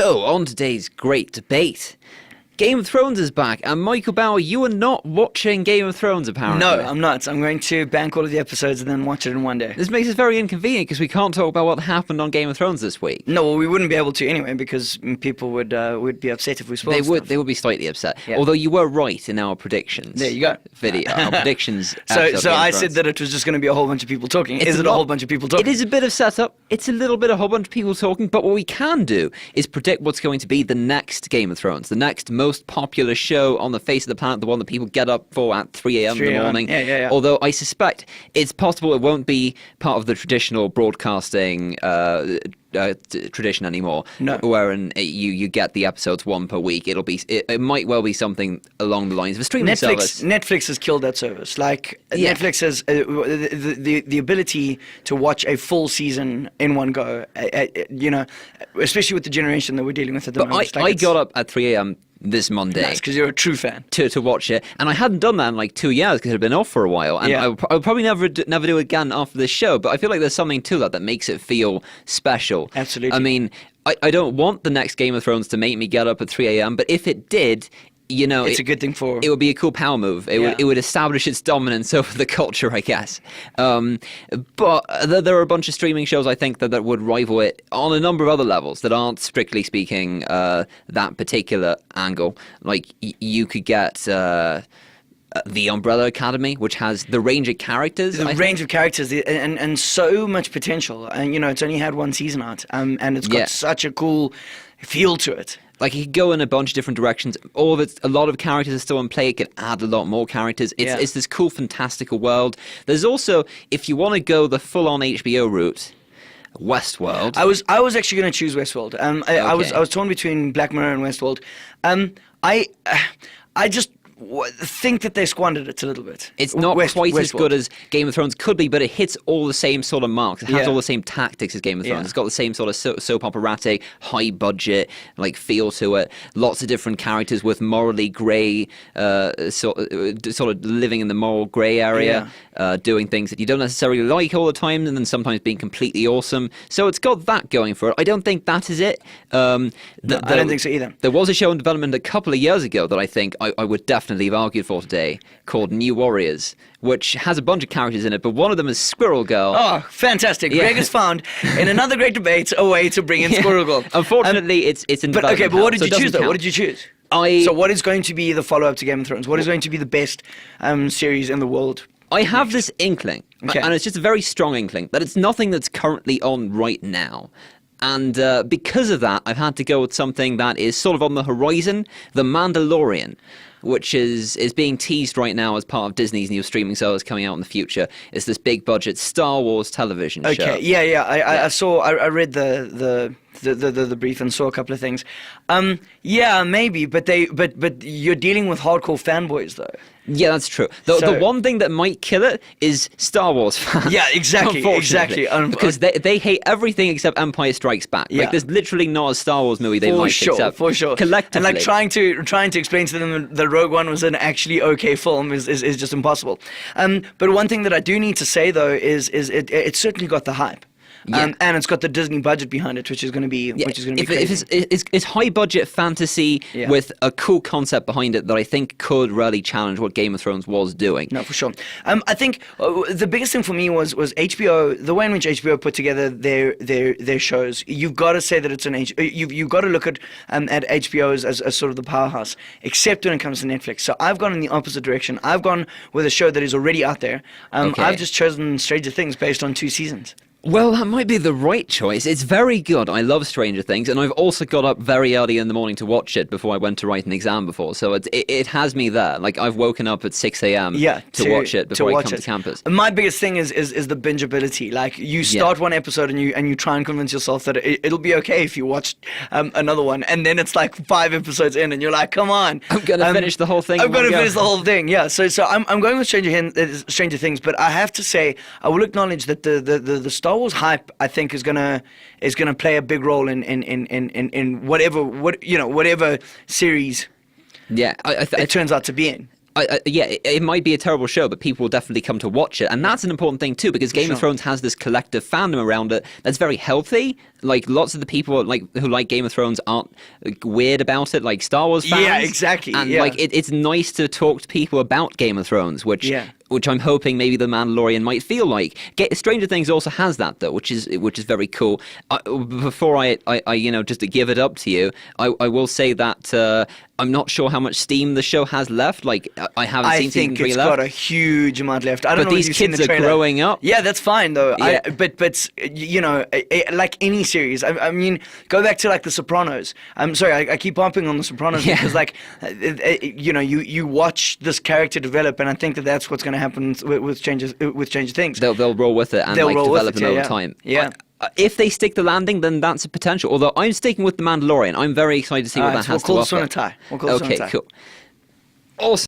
So, on today's great debate, Game of Thrones is back, and Michael Bauer, you are not watching Game of Thrones, apparently. No, I'm not. I'm going to bank all of the episodes and then watch it in one day. This makes it very inconvenient, because we can't talk about what happened on Game of Thrones this week. No, well, we wouldn't be able to anyway, because people would be upset if we spoiled stuff. They would be slightly upset. Yeah. Although you were right in our predictions. There you go. Video. Our predictions. So I Thrones. said that it was just going to be a whole bunch of people talking. Is it a whole bunch of people talking? It is a bit of setup. It's a little bit a whole bunch of people talking, but what we can do is predict what's going to be the next Game of Thrones, the next most popular show on the face of the planet, the one that people get up for at 3 a.m. in the morning. Yeah. Although I suspect it's possible it won't be part of the traditional broadcasting tradition anymore. No. Wherein you get the episodes one per week. It might well be something along the lines of a streaming service. Netflix has killed that service. Netflix has the ability to watch a full season in one go. Especially with the generation that we're dealing with at the moment. I got up at 3 a.m. this Monday. That's because you're a true fan. To watch it, and I hadn't done that in like 2 years because it had been off for a while, and I'll probably never do it again after this show. But I feel like there's something to that makes it feel special. Absolutely. I mean, I don't want the next Game of Thrones to make me get up at 3 a.m. But if it did, it's a good thing for it would be a cool power move. It would establish its dominance over the culture, I guess. But there are a bunch of streaming shows I think that would rival it on a number of other levels that aren't strictly speaking that particular angle. Like you could get the Umbrella Academy, which has the range of characters. Of characters and so much potential. And it's only had one season out, and it's got such a cool feel to it. Like, it could go in a bunch of different directions. A lot of characters are still in play. It could add a lot more characters. It's this cool, fantastical world. There's also, if you want to go the full-on HBO route, Westworld. I was actually going to choose Westworld. I was torn between Black Mirror and Westworld. I just think that they squandered it a little bit. It's not quite as good as Game of Thrones could be, but it hits all the same sort of marks. It has all the same tactics as Game of Thrones. It's got the same sort of soap operatic, high budget feel to it. Lots of different characters with morally grey, sort of living in the moral grey area, doing things that you don't necessarily like all the time, and then sometimes being completely awesome. So it's got that going for it. I don't think that is it. I don't think so either. There was a show in development a couple of years ago that I think I would definitely have argued for today, called New Warriors, which has a bunch of characters in it, but one of them is Squirrel Girl. Oh, fantastic. Greg has found, in another great debate, a way to bring in Squirrel Girl. Unfortunately, it's in development. Okay, but what did you choose, though? What did you choose? So what is going to be the follow-up to Game of Thrones? What is going to be the best series in the world? I have this inkling, and it's just a very strong inkling, that it's nothing that's currently on right now. And because of that, I've had to go with something that is sort of on the horizon, The Mandalorian, which is being teased right now as part of Disney's new streaming service coming out in the future. It's this big budget Star Wars television show. Okay, yeah. I read the brief and saw a couple of things. Maybe, but you're dealing with hardcore fanboys though. Yeah, that's true. The one thing that might kill it is Star Wars fans. Yeah, exactly. Because they hate everything except Empire Strikes Back. Yeah. There's literally not a Star Wars movie they like except for sure. Collectively. And trying to explain to them that Rogue One was an actually okay film is just impossible. But one thing that I do need to say though is it certainly got the hype. And it's got the Disney budget behind it, which is going to be crazy. It's high budget fantasy with a cool concept behind it that I think could really challenge what Game of Thrones was doing. No, for sure. I think the biggest thing for me was HBO, the way in which HBO put together their shows. You've got to say that it's you've got to look at HBO as sort of the powerhouse, except when it comes to Netflix. So I've gone in the opposite direction. I've gone with a show that is already out there. I've just chosen Stranger Things based on 2 seasons. Well, that might be the right choice. It's very good. I love Stranger Things, and I've also got up very early in the morning to watch it before I went to write an exam before. So it has me there. Like, I've woken up at 6 a.m. to watch it before I come to campus. My biggest thing is the bingeability. Like, you start one episode and you try and convince yourself that it'll be okay if you watch another one, and then it's like 5 episodes in, and you're like, come on, I'm gonna finish the whole thing. I'm gonna finish the whole thing. Yeah. So I'm going with Stranger Things, but I have to say I will acknowledge that the Star Wars hype, I think, is gonna play a big role in whatever series. Yeah, it turns out to be in. Yeah, it might be a terrible show, but people will definitely come to watch it, and that's an important thing too, because Game of Thrones has this collective fandom around it that's very healthy. Like lots of the people who like Game of Thrones aren't weird about it, like Star Wars fans. Yeah, exactly. And it's nice to talk to people about Game of Thrones, which I'm hoping maybe The Mandalorian might feel like. Stranger Things also has that though, which is very cool. Before I just to give it up to you, I will say that I'm not sure how much steam the show has left. Like I haven't seen season 3 left. I think it's got a huge amount left. I don't know if you've seen the trailer. But these kids are growing up. Yeah, that's fine though. Yeah. But like any series, I mean, go back to like The Sopranos. I'm sorry, I keep bumping on The Sopranos because like you watch this character develop, and I think that's what's going to happen with Stranger Things. They'll roll with it and develop them over time. Yeah. If they stick the landing, then that's a potential. Although I'm sticking with The Mandalorian. I'm very excited to see what that has to offer. We'll call this one a tie. Okay, cool. Awesome.